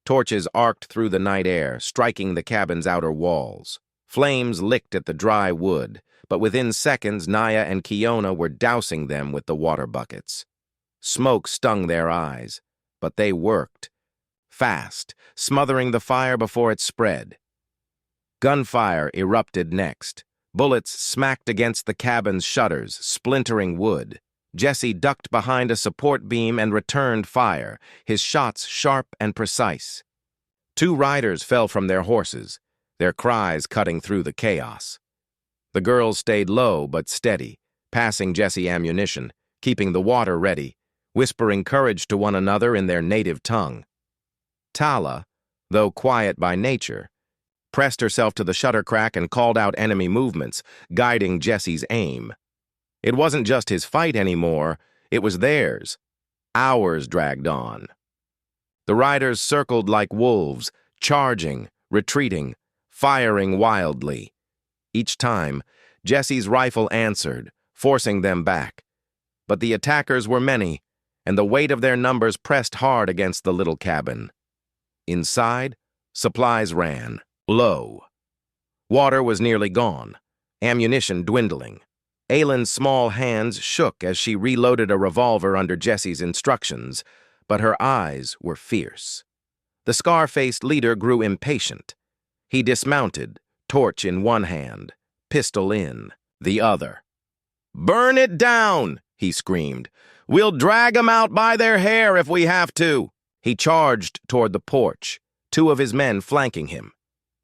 Torches arced through the night air, striking the cabin's outer walls. Flames licked at the dry wood, but within seconds Naya and Kiona were dousing them with the water buckets. Smoke stung their eyes, but they worked, fast, smothering the fire before it spread. Gunfire erupted next. Bullets smacked against the cabin's shutters, splintering wood. Jesse ducked behind a support beam and returned fire, his shots sharp and precise. 2 riders fell from their horses, their cries cutting through the chaos. The girls stayed low but steady, passing Jesse ammunition, keeping the water ready, whispering courage to one another in their native tongue. Tala, though quiet by nature, pressed herself to the shutter crack and called out enemy movements, guiding Jesse's aim. It wasn't just his fight anymore, it was theirs. Hours dragged on. The riders circled like wolves, charging, retreating, firing wildly. Each time, Jesse's rifle answered, forcing them back. But the attackers were many, and the weight of their numbers pressed hard against the little cabin. Inside, supplies ran low. Water was nearly gone, ammunition dwindling. Aylin's small hands shook as she reloaded a revolver under Jesse's instructions, but her eyes were fierce. The scar-faced leader grew impatient. He dismounted, torch in one hand, pistol in the other. "Burn it down!" he screamed. "We'll drag 'em out by their hair if we have to." He charged toward the porch, 2 of his men flanking him.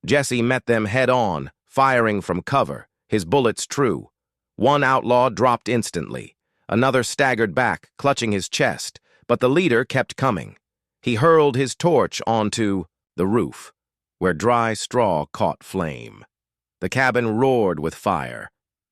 Jesse met them head-on, firing from cover, his bullets true. One outlaw dropped instantly. Another staggered back, clutching his chest, but the leader kept coming. He hurled his torch onto the roof, where dry straw caught flame. The cabin roared with fire.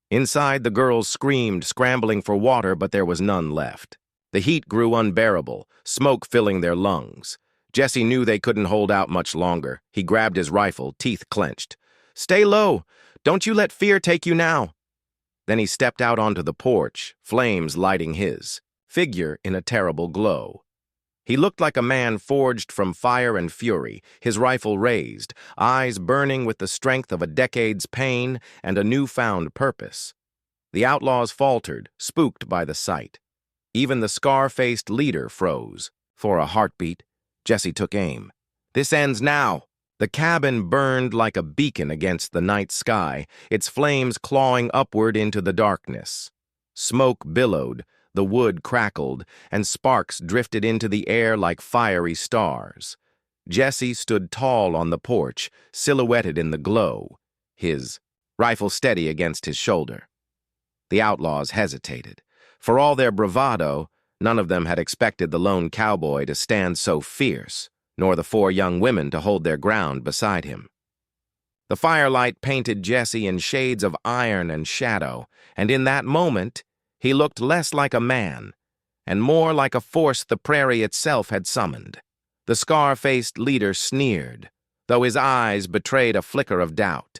Inside, the girls screamed, scrambling for water, but there was none left. The heat grew unbearable, smoke filling their lungs. Jesse knew they couldn't hold out much longer. He grabbed his rifle, teeth clenched. "Stay low! Don't you let fear take you now!" Then he stepped out onto the porch, flames lighting his figure in a terrible glow. He looked like a man forged from fire and fury, his rifle raised, eyes burning with the strength of a decade's pain and a newfound purpose. The outlaws faltered, spooked by the sight. Even the scar-faced leader froze. For a heartbeat, Jesse took aim. "This ends now." The cabin burned like a beacon against the night sky, its flames clawing upward into the darkness. Smoke billowed, the wood crackled, and sparks drifted into the air like fiery stars. Jesse stood tall on the porch, silhouetted in the glow, his rifle steady against his shoulder. The outlaws hesitated. For all their bravado, none of them had expected the lone cowboy to stand so fierce, nor the 4 young women to hold their ground beside him. The firelight painted Jesse in shades of iron and shadow, and in that moment, he looked less like a man, and more like a force the prairie itself had summoned. The scar-faced leader sneered, though his eyes betrayed a flicker of doubt.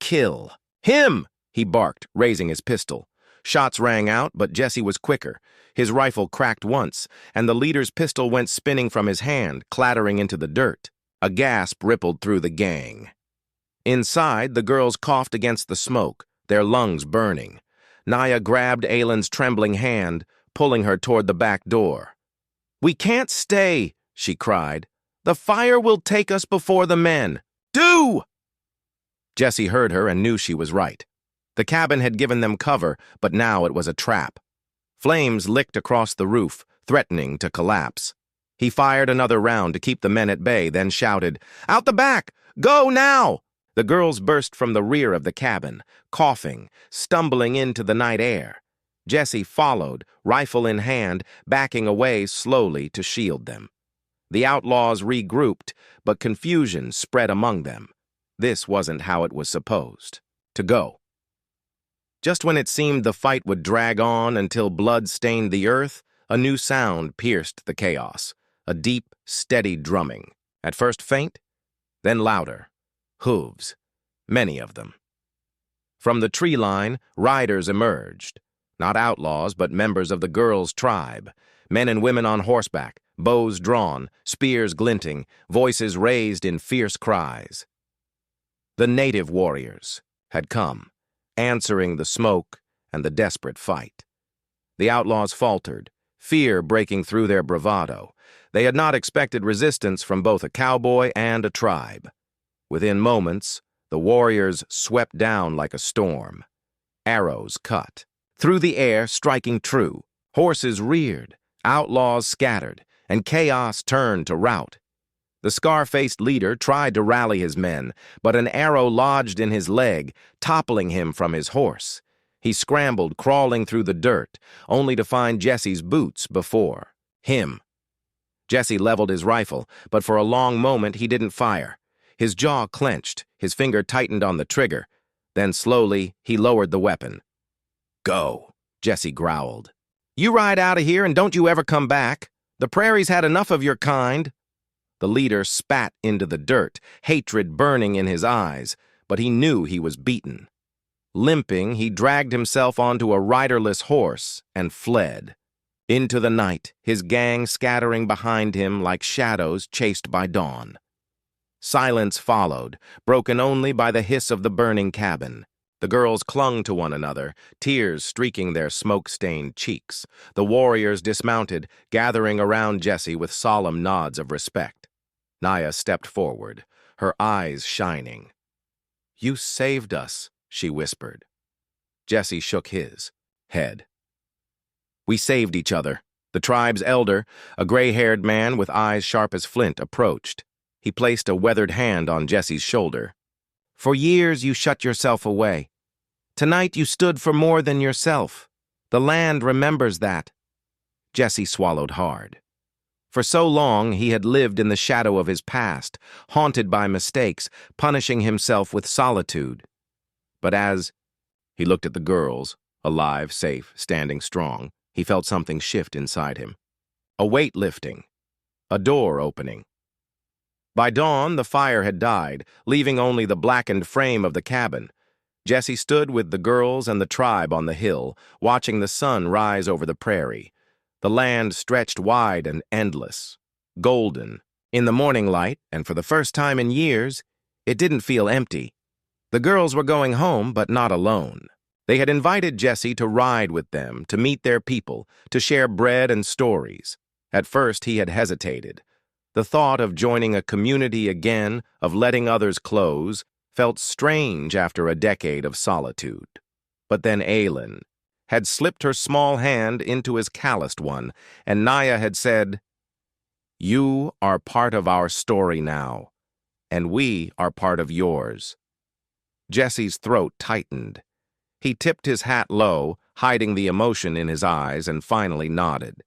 "Kill him!" he barked, raising his pistol. Shots rang out, but Jesse was quicker. His rifle cracked once, and the leader's pistol went spinning from his hand, clattering into the dirt. A gasp rippled through the gang. Inside, the girls coughed against the smoke, their lungs burning. Naya grabbed Aylin's trembling hand, pulling her toward the back door. "We can't stay," she cried. "The fire will take us before the men. Do!" Jesse heard her and knew she was right. The cabin had given them cover, but now it was a trap. Flames licked across the roof, threatening to collapse. He fired another round to keep the men at bay, then shouted, "Out the back! Go now!" The girls burst from the rear of the cabin, coughing, stumbling into the night air. Jesse followed, rifle in hand, backing away slowly to shield them. The outlaws regrouped, but confusion spread among them. This wasn't how it was supposed to go. Just when it seemed the fight would drag on until blood stained the earth, a new sound pierced the chaos, a deep, steady drumming. At first faint, then louder. Hooves, many of them. From the tree line, riders emerged. Not outlaws, but members of the girls' tribe. Men and women on horseback, bows drawn, spears glinting, voices raised in fierce cries. The native warriors had come, answering the smoke and the desperate fight. The outlaws faltered, fear breaking through their bravado. They had not expected resistance from both a cowboy and a tribe. Within moments, the warriors swept down like a storm. Arrows cut, through the air striking true. Horses reared, outlaws scattered, and chaos turned to rout. The scar-faced leader tried to rally his men, but an arrow lodged in his leg, toppling him from his horse. He scrambled, crawling through the dirt, only to find Jesse's boots before him. Jesse leveled his rifle, but for a long moment he didn't fire. His jaw clenched, his finger tightened on the trigger. Then slowly he lowered the weapon. "Go," Jesse growled. "You ride out of here and don't you ever come back. The prairie's had enough of your kind." The leader spat into the dirt, hatred burning in his eyes, but he knew he was beaten. Limping, he dragged himself onto a riderless horse and fled. Into the night, his gang scattering behind him like shadows chased by dawn. Silence followed, broken only by the hiss of the burning cabin. The girls clung to one another, tears streaking their smoke-stained cheeks. The warriors dismounted, gathering around Jesse with solemn nods of respect. Naya stepped forward, her eyes shining. "You saved us," she whispered. Jesse shook his head. "We saved each other." The tribe's elder, a gray-haired man with eyes sharp as flint, approached. He placed a weathered hand on Jesse's shoulder. "For years you shut yourself away. Tonight you stood for more than yourself. The land remembers that." Jesse swallowed hard. For so long he had lived in the shadow of his past, haunted by mistakes, punishing himself with solitude. But as he looked at the girls, alive, safe, standing strong, he felt something shift inside him. A weight lifting, a door opening. By dawn, the fire had died, leaving only the blackened frame of the cabin. Jesse stood with the girls and the tribe on the hill, watching the sun rise over the prairie. The land stretched wide and endless, golden. In the morning light, and for the first time in years, it didn't feel empty. The girls were going home, but not alone. They had invited Jesse to ride with them, to meet their people, to share bread and stories. At first, he had hesitated. The thought of joining a community again, of letting others close, felt strange after a decade of solitude. But then Aylin had slipped her small hand into his calloused one, and Naya had said, "You are part of our story now, and we are part of yours." Jesse's throat tightened. He tipped his hat low, hiding the emotion in his eyes, and finally nodded.